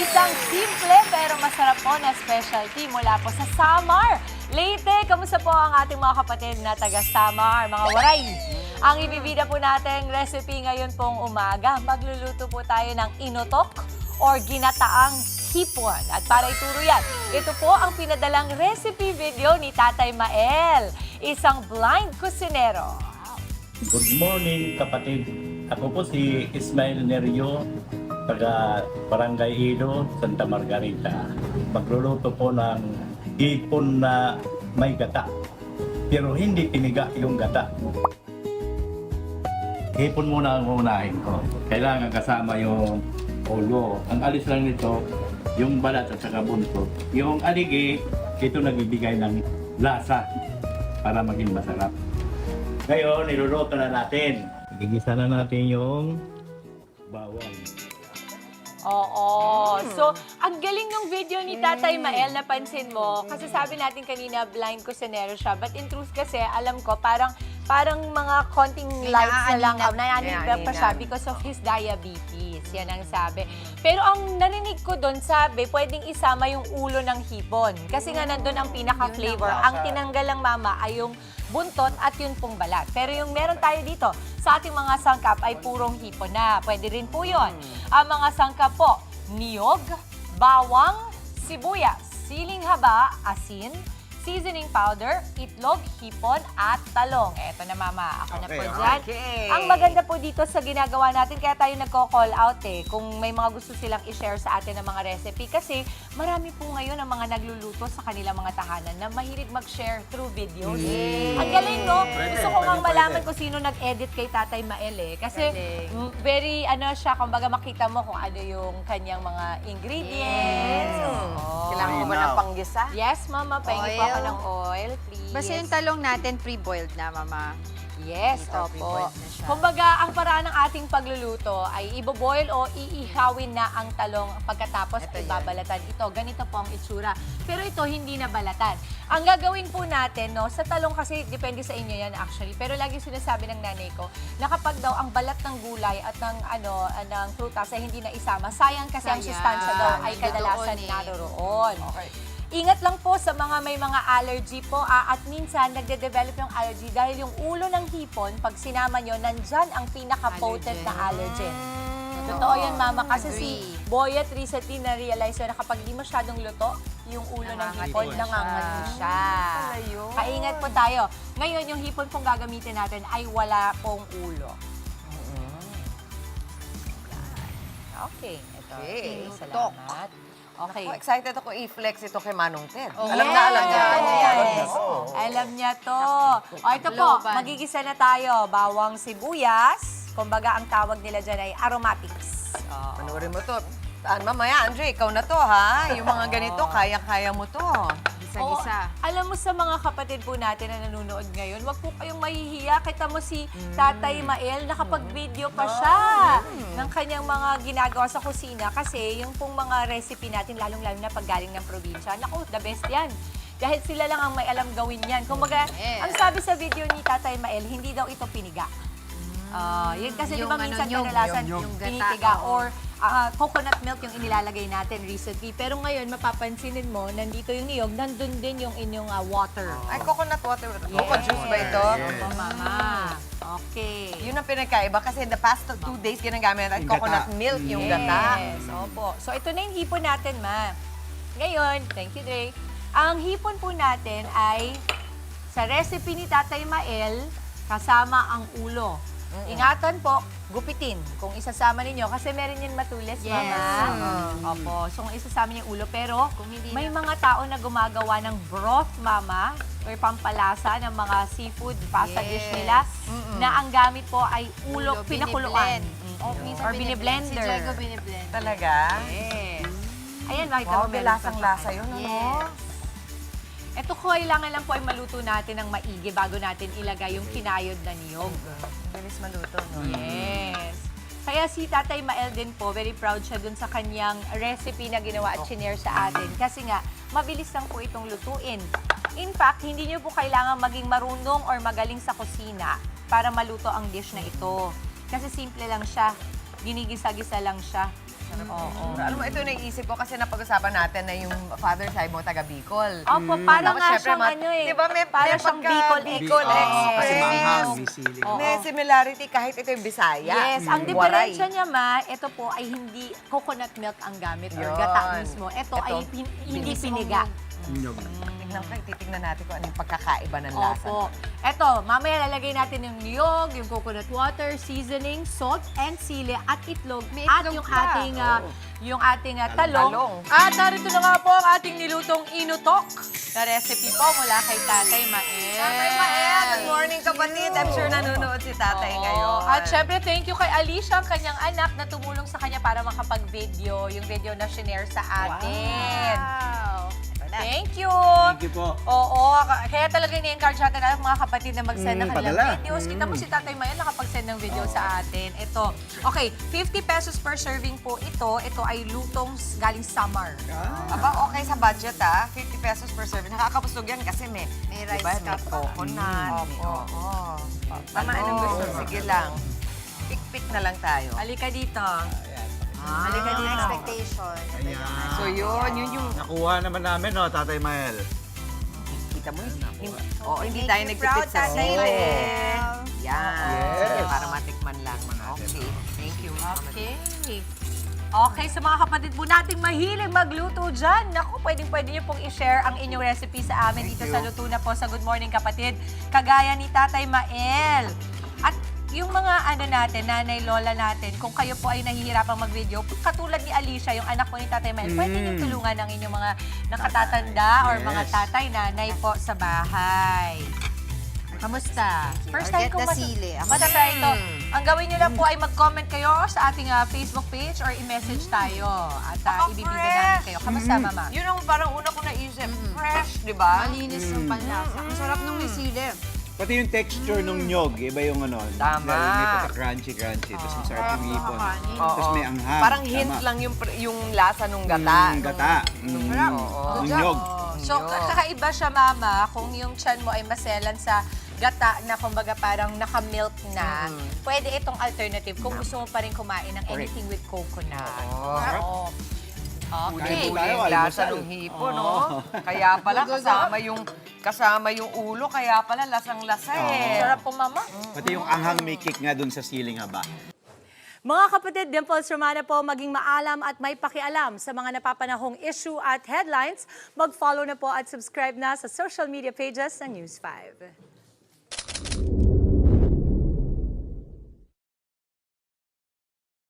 Isang simple pero masarap po na specialty mula po sa Samar. Leyte, kamusta po ang ating mga kapatid na taga Samar, mga waray? Ang ibibida po nating recipe ngayon pong umaga, magluluto po tayo ng inutok or ginataang hipon. At para ituro yan, ito po ang pinadalang recipe video ni Tatay Mael, isang blind kusinero. Good morning kapatid. Ako po si Ismael Nerio, taga Barangay Ido, Santa Margarita. Magluluto po ng hipon na may gata. Pero hindi piniga yung gata. Hipon muna ang unahin ko. Kailangan kasama yung ulo. Ang alis lang nito, yung balat at saka buntot. Yung aligi, ito nagbibigay ng lasa para maging masarap. Ngayon, niluluto na natin. Igisa na natin yung bawang. Oo. So, ang galing ng video ni Tatay Mael, napansin mo, kasi sabi natin kanina, blind kusinero siya. But in truth kasi, alam ko, parang mga konting lights na lang, naaninag pa siya because of his diabetes. Yan ang sabi. Pero ang narinig ko doon, sabi, pwedeng isama yung ulo ng hipon. Kasi nga nandun ang pinaka-flavor. Ang tinanggal lang mama ay yung buntot at yun pong balat. Pero yung meron tayo dito sa ating mga sangkap ay purong hipon na. Pwede rin po yun. Ang mga sangkap po, niyog, bawang, sibuyas, siling haba, asin, seasoning powder, itlog, hipon, at talong. Eto na mama, ako na po dyan. Ang maganda po dito sa ginagawa natin, kaya tayo nagko-call out kung may mga gusto silang i-share sa atin ng mga recipe. Kasi marami po ngayon ang mga nagluluto sa kanilang mga tahanan na mahilig mag-share through videos. Ang galing, no? Gusto ko ngang malaman kung sino nag-edit kay Tatay Mael Kasi very, siya, kumbaga makita mo kung ano yung kanyang mga ingredients. Kailangan mo ba ng panggisa? Yes, mama. Pahingi po ako ng oil, please. Basta yung talong natin pre-boiled na, mama. Yes, Ito, opo. pre-boiled na siya. Kumbaga, ang paraan ng ating pagluluto ay iboboil o iihawin na ang talong pagkatapos Ito ibabalatan ito. Ganito po ang itsura. Pero ito, hindi na balatan. Ang gagawin po natin, no, sa talong kasi, depende sa inyo yan actually, pero lagi sinasabi ng nanay ko, na kapag daw ang balat ng gulay at ng prutas ay hindi na isama, sayang kasi ang Sayang. sustansya daw ay kadalasan Nandoon naroroon. Okay. Ingat lang po sa mga may mga allergy po at minsan nagde-develop yung allergy dahil yung ulo ng hipon, pag sinama nyo, nandyan ang pinaka-potent na allergen. Totoo yan, mama. Kasi si Boyet recently na-realize na kapag di masyadong luto, yung ulo ng hipon, nangangati siya. Kaingat po tayo. Ngayon, yung hipon pong gagamitin natin ay wala pong ulo. Okay. Ito. Okay. Salamat. Okay. Ako, excited ako i-flex ito kay Manong Ted. Yes. Alam niya. Yes. Alam niya to. O, ito po, Loban. magigisa na tayo. Bawang sibuyas. Kumbaga, ang tawag nila dyan ay aromatics. Panoorin mo to. Mamaya, Andre, ikaw na to, ha? Yung mga ganito, kaya-kaya mo to. Isa-isa. Alam mo sa mga kapatid po natin na nanonood ngayon, wag po kayong mahihiya. Kita mo si Tatay Mael, nakapag-video pa siya ng kanyang mga ginagawa sa kusina. Kasi yung pong mga recipe natin, lalong-lalo na pag galing ng probinsya, naku, the best yan. Dahil sila lang ang may alam gawin yan. Kumbaga, ang sabi sa video ni Tatay Mael, hindi daw ito piniga. Yun kasi di ba minsan kadalasan yung gata, pinitiga or coconut milk yung inilalagay natin recently. Pero ngayon, mapapansinin mo, nandito yung niyog, nandun din yung inyong water. Ay, coconut water. Coconut juice ba ito? Opo, mama. Okay. Yun ang pinagkaiba kasi in the past 2 days ginagamit natin coconut milk yung gata. Yes, opo. So, ito na yung hipon natin, ma. Ngayon, thank you, Dre. Ang hipon po natin ay sa recipe ni Tatay Mael, kasama ang ulo. Ingatan po, gupitin kung isasama ninyo. Kasi meron yan matulis, mama. Opo. So, kung isasama niyo yung ulo. Pero, may mga tao na gumagawa ng broth, mama, or pampalasa ng mga seafood pasta dish nila, na ang gamit po ay ulo, pinakuluan. Or biniblender. Si Diego biniblend. Talaga? Yes. Ayan, makita Wow, mo, meron pa lasang-lasa siya. yun, ano? Yes. Ito, kailangan lang po ay maluto natin ng maigi bago natin ilagay yung kinayod na niyog. Bilis maluto, no? Yes. Kaya si Tatay Mael din po, very proud siya dun sa kanyang recipe na ginawa at shinare sa atin. Kasi nga, mabilis lang po itong lutuin. In fact, hindi niyo po kailangan maging marunong or magaling sa kusina para maluto ang dish na ito. Kasi simple lang siya. Ginigisa-gisa lang siya. Alam mo, ito naisip ko kasi napag-usapan natin na yung father side mo taga Bicol. Opo, parang Tapos nga syempre, siyang ano eh. Di ba may Parang siyang Bicol Bicol Express. Kasi manghang, may siling. May similarity kahit ito yung Bisaya. Yes, ang Waray. diferensya niya ito po ay hindi coconut milk ang gamit or Yun. gata mismo. Ito Ito, ay hindi piniga. Nyog. Titignan natin kung ano yung pagkakaiba ng lasa. Opo. Eto, mamaya lalagay natin yung niyog, yung coconut water, seasoning, salt, and sili, at itlog, May at itlog yung pa. ating talong. Talong. At narito na nga po ang ating nilutong inutok na recipe po mula kay Tatay Mael. Tatay Mael, good morning kapatid. I'm sure nanonood si Tatay Oo. ngayon. At syempre, thank you kay Alicia, ang kanyang anak, na tumulong sa kanya para makapag-video, yung video na shinare sa atin. Wow. Thank you! Thank you po. Oo, kaya talaga ni-encourage natin ang mga kapatid na mag-send ng kanilang padala. videos. Kita mo si Tatay Mayan nakapag-send ng video sa atin. Ito. Okay, 50 pesos per serving po ito. Ito ay lutong galing Samar. Aba, okay sa budget 50 pesos per serving. Nakakabusog yan kasi may May rice diba, ka may pa. coconut. Opo. Tama, anong gusto mo? Sige lang. Pick na lang tayo. Halika dito. Halika din expectation. Ayan. So yun yung Nakuha naman namin, no, Tatay Mael. kita mo. Hindi Make tayo you nagtipid proud, sa Tatay sili. Mael. Yan. Yes. Sige, para matikman lang. Okay. Thank you. Okay. Okay, sa mga kapatid po nating mahilig magluto dyan, naku, pwedeng-pwede nyo pong i-share ang inyong recipe sa amin dito sa Luto Na Po sa Good Morning Kapatid, kagaya ni Tatay Mael. At yung mga natin, nanay, lola natin, kung kayo po ay nahihirapang mag-video, katulad ni Alicia, yung anak po ni Tatay Mael, pwede nyo tulungan ang inyong mga nakatatanda or mga Yes. tatay, nanay po sa bahay. Kamusta? First time Get kong the sili. Ako matatry ito. Ang gawin nyo lang po ay mag-comment kayo sa ating Facebook page or i-message tayo at ibibigay namin kayo. Kamusta, Mama? Yun ang parang una ko naisip. Fresh, di ba? Malinis yung panlasa. Ang sarap nung may sili. Pati yung texture nung nyog, iba yung ano. Tama. Dahil may pagka-crunchy. Tapos ang sarap yung hipon. Nakakanin. Tapos may anghang. Parang hint Tama. lang yung lasa nung gata. Gata. Oo. Yung nyog. So, kakaiba siya, Mama, kung yung tiyan mo ay maselan sa gata na kumbaga parang naka-milk na, pwede itong alternative kung gusto mo pa rin kumain ng anything with coconut. Oo. Okay. Kain po Uli tayo, yung lasa almusal. ng hipo, no? Kaya pala kasama yung ulo, kaya pala lasang-lasa eh. Sarap po, Mama. Pati yung anghang may kick nga dun sa siling haba. Mga kapatid, Dimples Romana po, maging maalam at may pakialam sa mga napapanahong issue at headlines. Mag-follow na po at subscribe na sa social media pages ng News 5.